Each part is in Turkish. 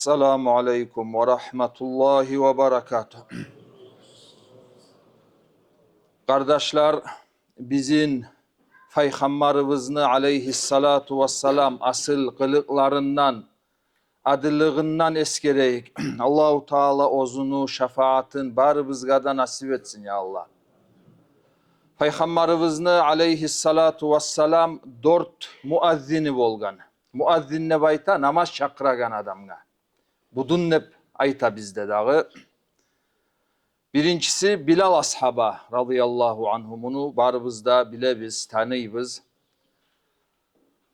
Selamu aleyküm ve rahmetullahi ve berekatuhu. Kardeşler, bizim Peygamberimizni aleyhissalatu vesselam asıl kılıklarından, adılığından eskereyik. Allahu Teala ozunu, şefaatin bari bizga nasip etsin ya Allah. Peygamberimizni aleyhissalatu vesselam 4 muazzini bolgan. Muazzin ne bayta? Namaz çakıragan adamga. Budun hep ayta bizde dağı. Birincisi Bilal ashaba radıyallahu anhumunu barımızda bilebiz, tanıyız.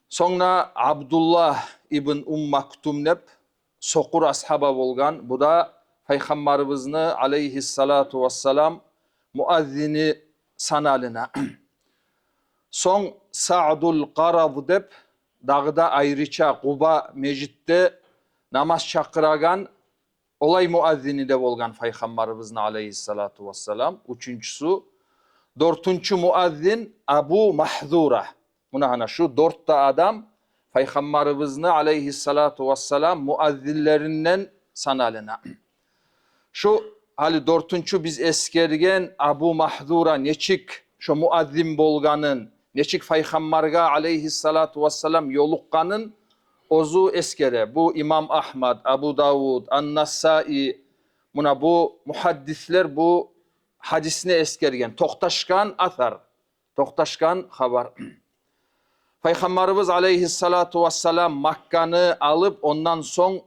Sonra Abdullah ibn Maktum nep sokur ashaba bolgan. Bu da Peygamberimizni aleyhissalatu vesselam muazzini sanalına. Son Sa'dul Qarad dep dağda ayrıca Quba mecidde namaz çakıragan olay muazzini de bolgan Peygamberimizin aleyhissalatu vesselam. Üçüncüsü, dörtüncü muazzin Abu Mahzura. Buna hani şu 4 adam Peygamberimizin aleyhissalatu vesselam muazzillerinden sanalına. Şu hali dörtüncü biz eskergen Abu Mahzura neçik şu muazzin bolganın, neçik Peygamberga aleyhissalatu vesselam yoluqqanın ozu eskere. Bu İmam Ahmad, Abu Davud, An-Nasai, buna bu muhaddisler bu hadisini eskergen. Toqtaşkan athar, toqtaşkan haber. Peygamberimiz aleyhissalatu vesselam Makkan'ı alıp ondan son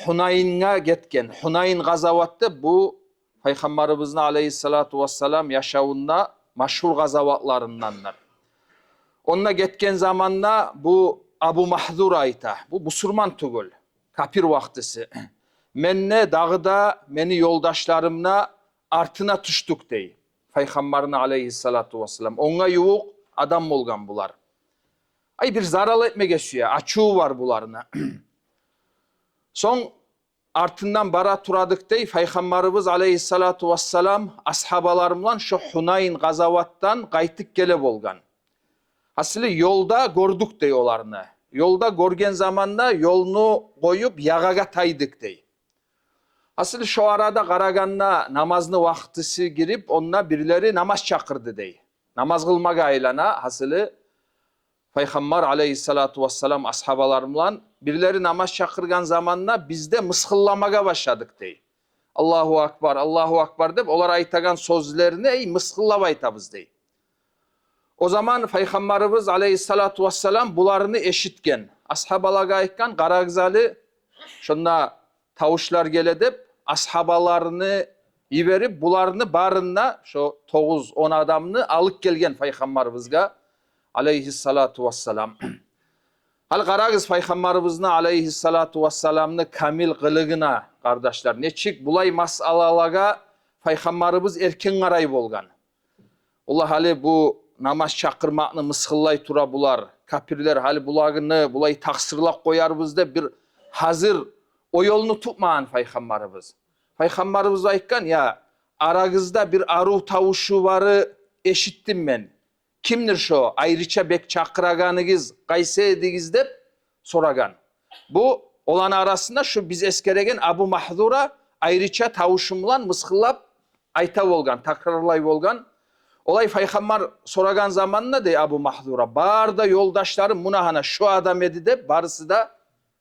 Hunayn'a getken. Hunayn gazavatı bu Peygamberimizin aleyhissalatu vesselam yaşavında maşhur gazavatlarındandır. Onunla getken zamanla bu Abu Mahzura ayta. Bu Musurman tugul. Kapir vaktisi. Menne dağda meni yoldaşlarımla artına tuştuk dey. Peygamberin aleyhissalatu vesselam. Ona yuvuk adam olgan bular. Ay bir zaralı etme geçiyor. Açığı var bularına. Son artından bara turadık dey. Peygamberimiz aleyhissalatu vesselam ashabalarımla şu Hunayn gazavattan kaytık gele bolgan. Aslı yolda gördük diyorlarını. Yolda görgen zamanda yolunu koyup yağaga taydık dey. Aslı şu arada Karagan'da namazını vaktisi girip onunla birileri namaz çakırdı dey. Namaz kılmak aylana aslı Peygamber aleyhissalatu vesselam ashabalarımla birileri namaz çakırgan zamanla bizde mıskıllamaga başladık dey. Allahu Akbar, Allahu Akbar deyip olar aytagan sözlerini ey mıskıllab aytabız dey. O zaman Peygamberimiz aleyhissalatu vesselam bularını eşitken, ashabalarga aytkan Qaragzali şunda tavuşlar geledip ashabalarını iverip bularını barında şu 9-10 adamını alıp gelgen Peygamberimizga aleyhissalatu vesselam. Hal Qaragız Peygamberimizin aleyhissalatu vesselamını kamil kılığına kardeşler. Neçik bulay masalalarga Peygamberimiz erken qaray bolgan. Allah hali bu namaz çakırmakını mıskıllay tura bular. Kapirler hali bulagını bulay taksırlak koyarbızda bir hazır o yolunu tutmayan Peygamberimiz. Peygamberimiz aytkan ya aragızda bir aru tavuşu varı eşittim ben. Kimdir şu? Ayrıca bek çakıraganıgız kayse edigiz dep soragan. Bu olan arasında şu biz eskeregen Abu Mahzura ayrıca tavuşumlan mıskıllap ayta bolgan, takrarlay bolgan. Olay Peygamber soragan zamanında de Abu Mahzura. Barda yoldaşlarım munahana şu adam edi de barısı da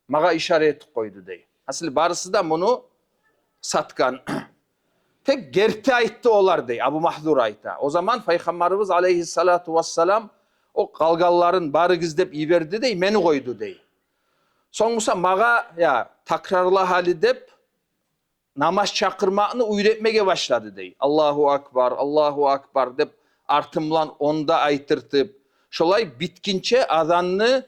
maga işaret koydu dey. Asıl barısı da bunu satkan. Tek gerti aytti olar dey Abu Mahzura ayta. O zaman Peygamberimiz aleyhissalatu vesselam o kalgalların barı gizdep iverdi dey meni koydu dey. Sonuçta maga ya takrarla hali dep namaz çakırmağını üretmeye başladı dey. Allahu Akbar, Allahu Akbar dep artımlan onda aytırtıp şolay bitkinçe azanını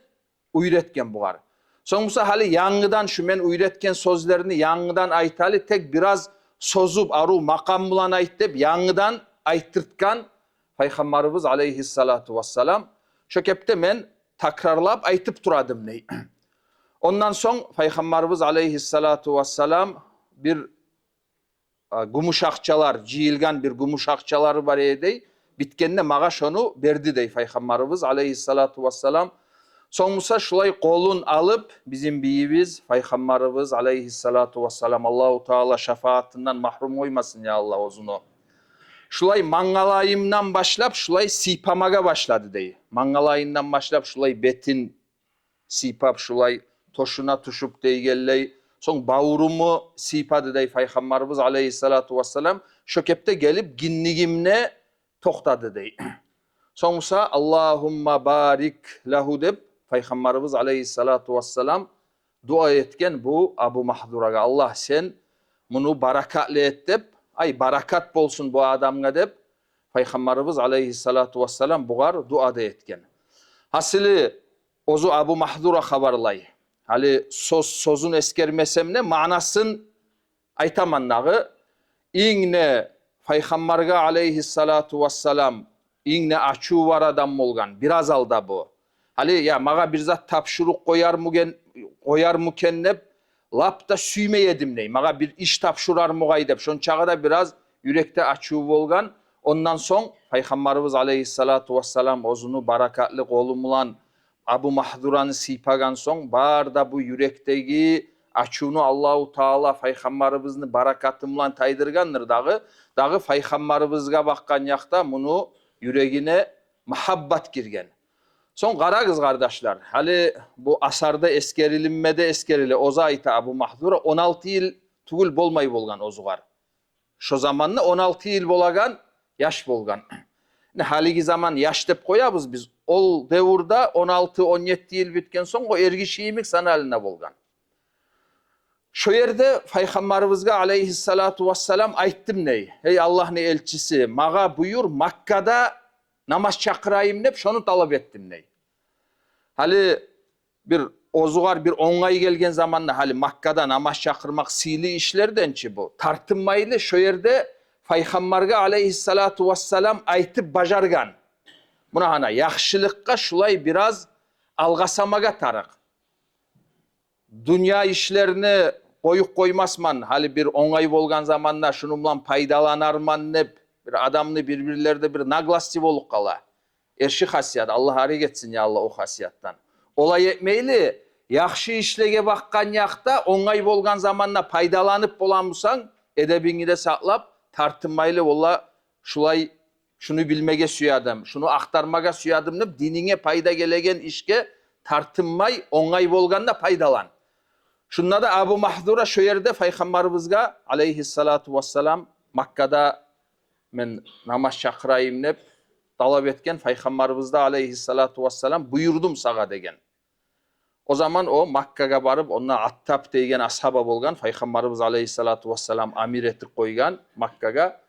üretken buğar. Sonuçta hali yanıdan şu men üretken sözlerini yanıdan aytalı tek biraz sozup aru makam bulan ayt dep yanıdan aytırtkan Peygamberimiz aleyhissalatu vesselam şu kepte men takrarlap aytıp duradım ney. Ondan son Peygamberimiz aleyhissalatu vesselam bir gumuş akçalar, ciyilgan bir gumuş akçaları var edey. Bitkenine mağa şonu verdi dey Peygamberimiz aleyhissalatu vesselam. Soňmusa şulay kolun alıp bizim biyimiz Peygamberimiz aleyhissalatu vesselam Allahu Teala şefaatinden mahrum koymasın ya Allah ozunu. Şulay mangalayımdan başlap şulay sipamaga başladı deyi. Mangalayından başlap şulay betin sipap şulay toşuna tuşup deygelley. Son bağurumu sipadı dey Peygamberimiz aleyhissalatu vesselam. Şökepte gelip ginligimne toxtadı dey. Soňmusa Allahumma barik lahu dep Peygamberimiz aleyhissalatu vesselam dua etken bu Abu Mahduraga Allah sen bunu barakatli et dep ay barakat bolsun bu adamga dep Peygamberimiz aleyhissalatu vesselam bugar duada etken. Hasili ozu Abu Mahdura habarlay. Hali sozun eskermesem ne manasın aytamannağı iňne Peygamberga aleyhissalatu vesselam iňne açuu var adam bolgan biraz alda bu. Hali ya maga bir zat tapşırık koyar mı kennep lapta süymeyedim ney. Maga bir iş tapşırar mı gaydep. Şon çağda biraz yürekte açığı bolgan. Ondan son Peygamberimiz aleyhissalatu vesselam ozunu barakatlı kolumulan Abu Mahdura'nı sipagan son barda bu yürekteki açığını Allahu Teala Peygamberimizin barakatımlan taydırgandır dağı Peygamberimizge bakkan yakta bunu yüreğine muhabbat girgen. Son qaragız kardeşler, hali bu asarda eskerilmede oza ayta Abu Mahdura 16 yıl tugul bolmay bolgan ozugar. Şu zamanlı 16 yıl bolagan, yaş bolgan. Haligi zaman yaş dep koyabız biz. Ol devrda 16-17 yıl bitken son o ergişiyimik sanaline bolgan. Şu yerde Peygamberimizge aleyhissalatu vesselam ayttım ney? Hey Allah'ın elçisi, maga buyur Makka'da namaz çakırayım dep şonu talep ettim ney? Hali bir ozugar bir oňay gelgen zamanda hali Makka'da namaz çakırmak sili işlerdençi bu. Tartınmaylı şu yerde Peygamberge aleyhissalatu vesselam aytıp bajargan. Buna hana yaxşılıkka şulay biraz algasamaga tarık. Dünya işlerini koyup koymasman hali bir oňay bolgan zamanda şunumlan paydalanarman nep bir adamını birbirlerde bir naglasçı bolup kala. Erşi hasiyat Allah harik etsin ya Allah o hasiyattan. Olay etmeyli yaxşı işlege bakkan yakta oňay bolgan zamanda paydalanıp bolanmısan edebini de saklap tartınmaylı valla şulay şunu bilmege süyadım, şunu aktarmaga süyadım nep dinine payda gelegen işke tartınmay oňay bolganda paydalan. Şunla da Abu Mahdura şu yerde Peygamberimizge aleyhissalatu vesselam Makka'da men namaz çakırayım nep talep etken Peygamberimizde aleyhissalatu vesselam buyurdum sağa degen. O zaman o Makka'ga barıp ona Attab degen ashaba bolgan Peygamberimiz aleyhissalatu vesselam amir etip koygan Makka'ga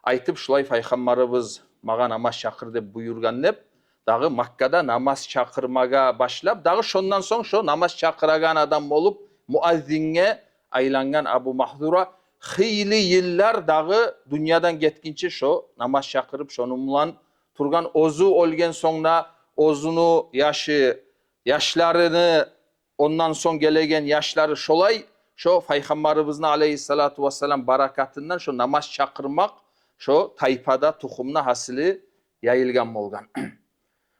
aytıp şulay Peygamberimiz maga namaz çakır dep buyurgan nep dağı Makka'da namaz çakırmaga başlap dağı şondan soň şu namaz çakıragan adam bolup muazzinge aylangan Abu Mahdura hıyli yıllar dağı dünyadan getkinçe şu namaz çakırıp şonumlan turgan ozu olgen sonra ozunu yaşlarını ondan son gelegen yaşları şolay şu Peygamberimizin aleyhissalatu vesselam barakatından şu namaz çakırmak şu taypada tukumna hasili yayılgan bolgan.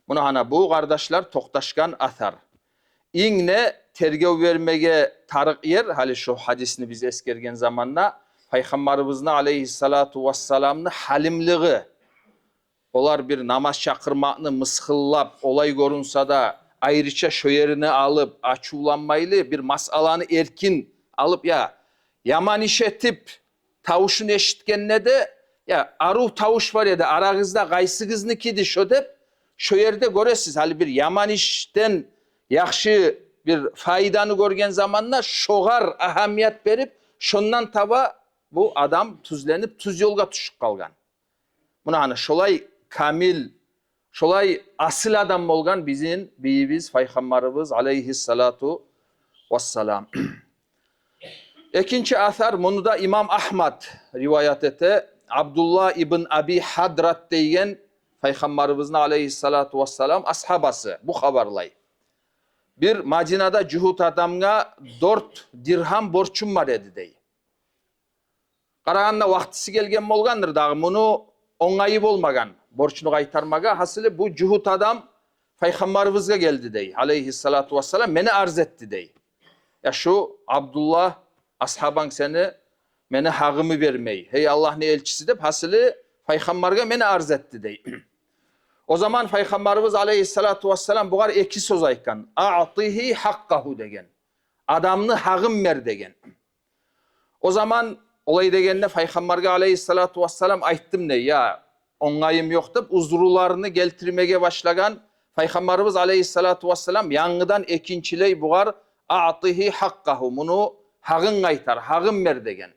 Bunu hana bu kardeşler toktaşkan athar. İňne tergev vermege tarık yer hali şu hadisini biz eskergen zamanda Peygamberimizin aleyhissalatu vesselam'nı halimliği olar bir namaz çakırmakны mıskıllap olay görünse da ayrıca şu yerini alıp açulanmaylı bir masalanı erkin alıp ya yaman iş etip tavuşun eşitkenne de ya aruh tavuş var ya da arağızda gaysıgıznikidi şu dep şu yerde göresiz hali bir yaman işten yaxşı bir faydanı görgen zamanla şoğar ahamiyet verip şondan taba bu adam tuzlenip tuz yolga tuşup kalgan. Buna hani şolay kamil, şolay asıl adam bolgan bizim biyimiz Peygamberimiz aleyhissalatu vesselam. İkinci athar bunu da İmam Ahmad rivayet ete Abdullah ibn Abi Hadrat deyen Peygamberimizin aleyhissalatu vesselam ashabası bu haberlay. Bir Madina'da cühut adamga 4 dirham borçum var dedi dey. Qaraganda vaktisi gelgen bolgandır dağı bunu oňaýy bolmagan borçunu qaytarmaga hasılı bu cühut adam Peygamberimize geldi dey. Aleyhissalatu vesselam meni arz etti dey. Ya şu Abdullah ashaban seni meni hağımı vermeyi. Hey Allah'ın elçisi de hasılı Peygamberge meni arz etti dey. O zaman Peygamberimiz Aleyhissalatu vesselam buğar iki söz aytkan. A'tihi hakkahu degen. Adamını hağım ver degen. O zaman olay degende Peygamberge Aleyhissalatu vesselam ayttım ne ya onayım yok deyip uzrularını geltirmeye başlagan Peygamberimiz Aleyhissalatu vesselam yanıdan ekinçiley buğar a'tihi hakkahu bunu hağın aytar, hağın ver degen.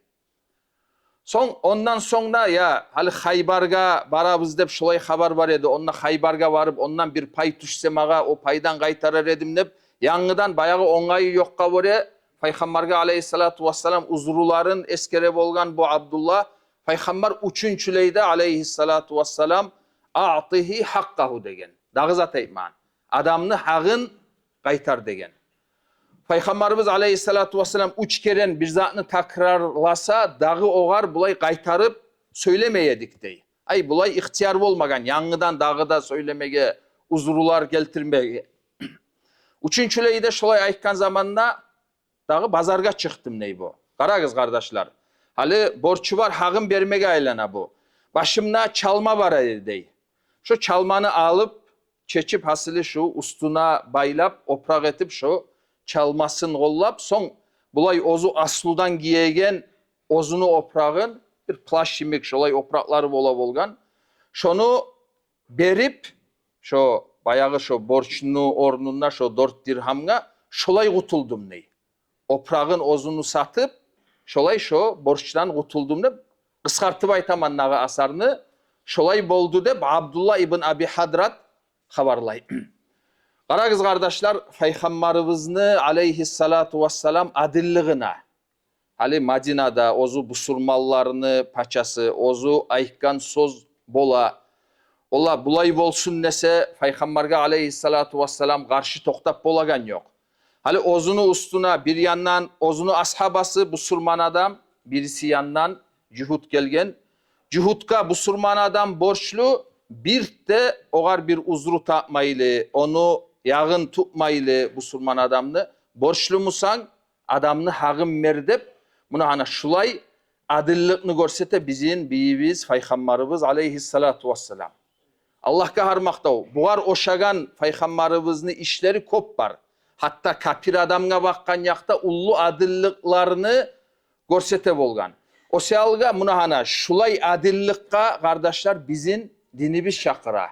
Ondan sonra ya hali Haybarga barabız dep şolay haber var edi. Onunla Haybarga varıp ondan bir pay düşse mağa o paydan kaytarar edim dep yanıdan bayağı onayı yokka vore Peygamberge Aleyhissalatu vesselam uzruların eskere bolgan bu Abdullah Peygamber üçüncüleyde Aleyhissalatu vesselam a'tihi hakkahu degen. Dağız atayman. Adamını hağın kaytar degen. Peygamberimiz Aleyhissalatu vesselam üç keren bir zatını takrarlasa dağı oğar bulay kaytarıp söylemeyedik dey. Ay bulay ihtiyar olmagan yanıdan dağı da söylemeye uzrular geltirmeye. Üçüncüleyde şolay aytkan zamanla dağı bazarga çıktım ney bu. Karagız kardeşler. Hali borçu var hağın vermeye aylana bu. Başımda çalma var dey. Şu çalmanı alıp çeçip hasılı şu ustuna baylap oprak etip şu çalmasın kollap son bulay ozu asludan giyegen ozunu oprağın bir plaş yemek şolay oprakları bola bolgan. Şonu berip şu bayağı şu borçunu ornuna şu 4 dirhamga şolay kutuldum ney. Oprağın ozunu satıp şolay şu borçtan kutuldum dep kıskartıp aytaman nağı asarını şolay boldu dep Abdullah ibn Abi Hadrat habarlay. Karagız kardeşler, Peygamberimizni Aleyhissalatu vesselam adilliğine, hali Madina'da ozu busurmallarını paçası, ozu ayıkkan söz bola, ola bulay bolsun dese Peygamberge Aleyhissalatu vesselam karşı toktap bolagan yok. Hali ozunu ustuna bir yandan ozunu ashabası busurman adam, birisi yandan cühut gelgen. Cühutka busurman adam borçlu, bir de oğar bir uzru tapmaylı, onu yağın tutmaylı busurman adamını. Borçlu musan adamını hağın merdep, bunu hana şulay adillikini görsete bizim biyimiz Peygamberimiz Aleyhissalatu vesselam. Allah kaharmakta o. Buğar oşagan Peygamberimizin işleri kop var. Hatta kapir adamga bakkan yakta ullu adilliklerini görsete bolgan. O sealga buna hana şulay adillikka kardeşler bizim dinimiz şakıra.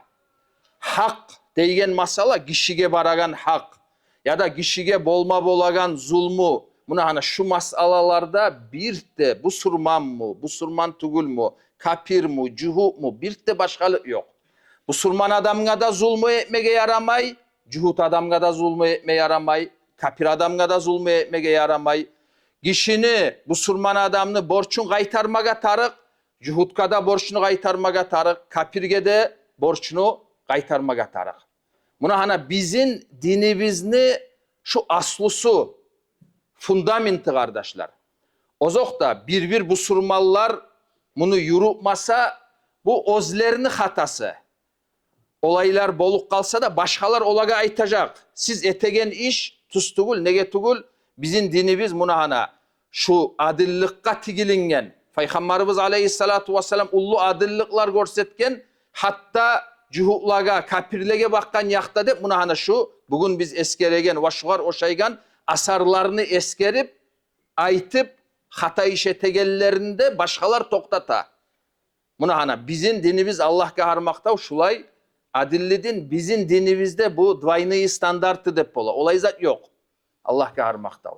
Hak deygen masala kişige baragan hak ya da kişige bolma bolagan zulmu. Buna hana şu masalalarda bir de bu surman mı, bu surman tugul mu, kapir mu, cuhut mu bir de başkalık yok. Bu surman adamga da zulmü etmeye yaramay, cuhut adamga da zulmü etmeye yaramay, kapir adamga da zulmü etmeye yaramay. Kişini, bu surman adamını borçun kaytarmaga tarık, cuhutka da borçunu kaytarmaga tarık, kapirge de borçunu kaytarmaga tarık. Buna hana bizim dinimizni şu aslusu, fundamenti kardeşler. Ozokta bir bu surmallar bunu yürütmasa bu özlerini hatası. Olaylar boluk kalsa da başkalar olaga aytacak. Siz etegen iş tustugul, nege tugul bizim dinimiz buna hana şu adillikka tigilingen. Peygamberimiz Aleyhissalatu vesselam ullu adilliklar görsetken hatta cuhutlaga, kapirlege bakkan yakta dep buna hana şu bugün biz eskeregen, vaşugar oşaygan asarlarını eskerip aytıp hata işe tegellerinde başkalar toktata. Buna hana bizim dinimiz Allah kaharmakta şulay adillidin bizim dinimizde bu dvayni standartı dep ola. Olay zat yok. Allah kaharmakta.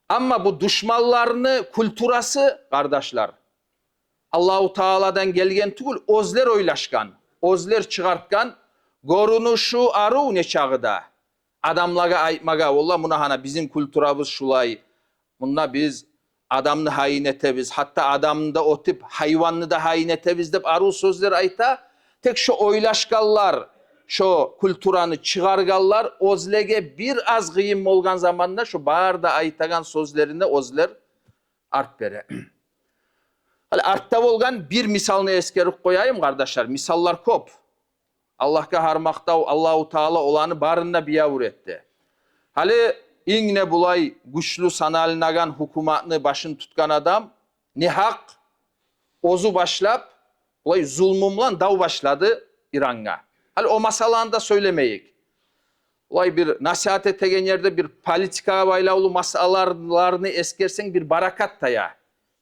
Ama bu düşmanlarını kulturası kardeşler Allahu Teala'dan gelgen tugul özler oylaşkan, özler çıkartkan gorunuşu aru ne çağıda adamlaga aytmaga valla buna hana bizim kulturabız şulay. Bunda biz adamını hain etebiz. Hatta adamında o tip hayvanını da hain etebiz dep aru sözler ayta. Tek şu oylaşkallar, şu kulturanı çıgargallar, özlege bir az gıyım olgan zamanda şu bağırda aytagan sözlerinde özler art bere. Artta olgan bir misalını eskerip koyayım kardeşler. Misallar kop. Allah'a harmaqtav Allahu Taala olanı barında biyavur etti. Hali ingne bulay güçlü sanalinagan hukumatını başın tutkan adam ne hak ozu başlap bulay zulmumlan dav başladı İran'a. Hali o masalanda söylemeyik. Olay bir nasihat etegen yerde bir politika baylaulu masalalarını eskersen bir barakat da ya.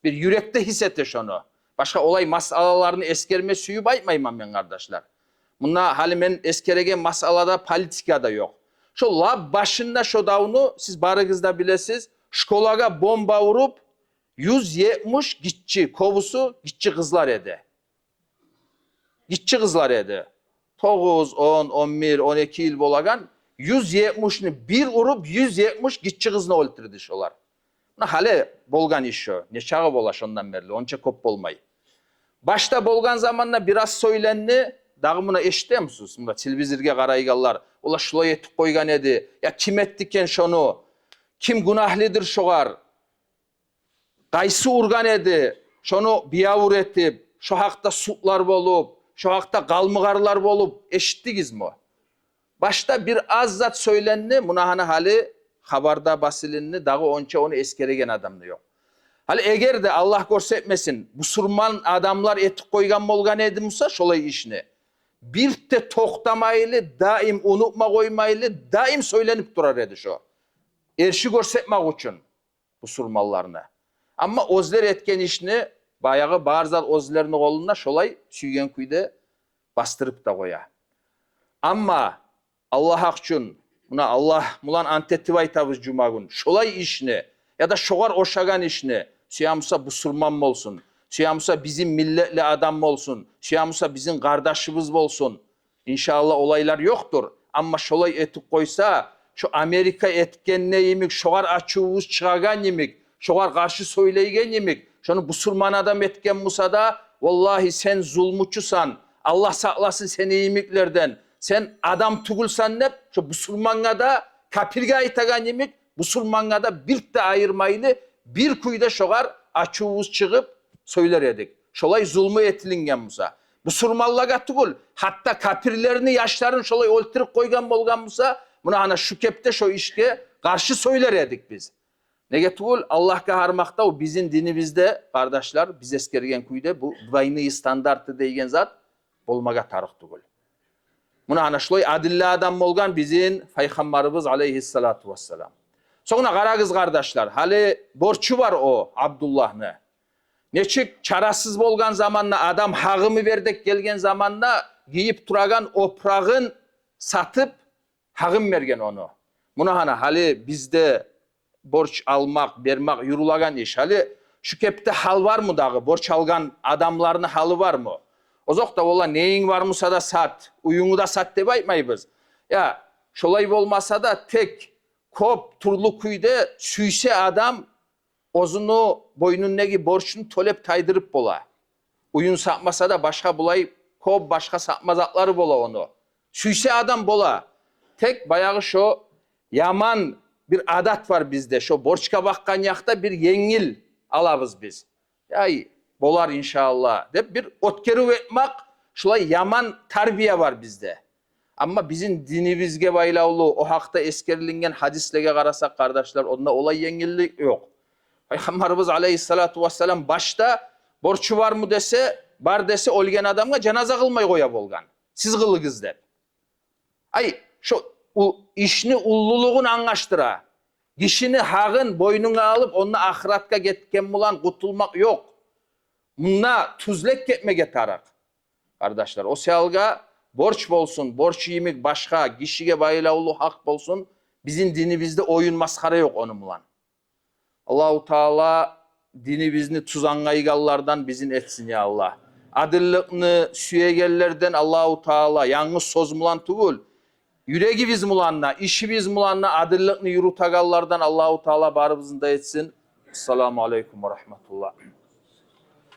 Bir yürekte hissette şunu. Başka olay masalalarını eskerme suyu baymayman ben kardeşler. Buna hali men eskeregen masalada politika da yok. Şu lab başında şu davunu siz barıgızda bilesiz. Şkolaga bomba vurup 170 gitçi kovusu gitçi kızlar edi. Gitçi kızlar edi. 9, 10, 11, 12 yıl bolagan 170'ni bir vurup 170 gitçi kızını öldürdü şolar. Hale bolgan iş o. Ne çağı bolaş ondan beri. Onça kop bolmay. Başta bolgan zamanla biraz söylenni. Dağımına eşittiyor musunuz? Bunda televizirge karaygallar. Ola şulay etip koygan edi. Ya kim ettikken şonu? Kim günahlidir şoğar? Kaysı urgan edi. Şonu biyavur etip, şu hakta sutlar bolup, şu hakta kalmıgarlar bolup eşittigiz mi? Başta bir az zat söylenni. Buna hani hali habarda basilinni. Dağı onça onu eskeregen adamda yok. Hali eğer de Allah görsetmesin, busurman adamlar etik koygan bolgan edimsa şolay işini. Bir de toktamaylı, daim unutma koymaylı, daim söylenip durar edi şu. Erşi görsetmek için busurmallarına. Ama ozler etken işini bayağı barzal ozlerini koluna şolay süygen kuyda bastırıp da koya. Ama Allah hakçun, buna Allah mulan antetivay tavız cuma gün, şolay işini ya da şoğar oşagan işini süyamusa busurman mı olsun, süyamusa bizim milletli adam mı olsun, süyamusa bizim kardeşimiz mi olsun. İnşallah olaylar yoktur. Ama şolay etik koysa, şu Amerika etken neyimik, şoğar açığımız çıkagan yemik, şoğar karşı söyleygen yemik, şunu busurman adam etken musa da, vallahi sen zulmuçusan, Allah saklasın seni yemiklerden, sen adam tugulsan ne, şu busurmana da kapirga itagan yemik, busurmana da bir de ayırmaylı, bir kuyuda şoğar açığımız çıkıp söyler edik. Şolay zulmü etilingen musa. Busurmallaga tugul, hatta kapirlerini yaşların şolay oltırıp koygan bolgan musa, buna ana şu kepte şu işke karşı söyler edik biz. Nege tugul Allah'a harmakta o bizim dinimizde kardeşler biz eskergen kuyda bu dvayni standartı deygen zat bolmaga tarık tugul. Buna ana şolay adilli adam bolgan bizim Peygamberimiz aleyhissalatu vesselam. Sonra karagız kardeşler hali borçu var o Abdullah'ını. Neçik çarasız bolgan zamanla adam hağımı verdek gelgen zamanla giyip turagan oprağın satıp hağım vergen onu. Buna hana hali bizde borç almak, vermek yurulagan iş. Hali şu kepte hal var mı dağı? Borç algan adamlarının halı var mı? O zokta ola neyin var mısa da sat, uyunu da sat deb aytmayız. Ya şolay bolmasa da tek kop turlu kuyda süyse adam ozunu boynundaki borçunu tolep taydırıp bola. Uyun satmasa da başka bulay kop başka satmazatları bola onu. Süyse adam bola. Tek bayağı şu yaman bir adat var bizde. Şu borçka bakkan yakta bir yengil alabız biz. Yay bolar inşallah. Dep bir otkeru etmek şulay yaman tarbiye var bizde. Ama bizim dinimizge baylaulu o hakta eskerlingen hadislege karasak kardeşler onda olay yengillik yok. Peygamberimiz aleyhissalatu vesselam başta borçu var mı dese, bar dese olgen adamga cenaze kılmay koya bolgan. Siz kılığız dep. Ay şu işini ulluluğun anlaştıra. Kişini hağın boynuna alıp onunla ahiratka getken bulan kutulmak yok. Bununla tuzlek getmege tarak. Kardeşler o sealga borç bolsun, borç yemek başka, kişiye bayılaulu hak bolsun. Bizim dinimizde oyun maskara yok onun bulan. Allahu Teala dinimizni tuzangaygallardan bizin etsin ya Allah. Adillikni süyegellerden Allahu Teala yalnız söz mulan tugul. Yüreğimiz mulanna, işimiz mulanna adillikni yurutagallardan Allahu Teala barımızın da etsin. Esselamu aleyküm ve rahmetullah.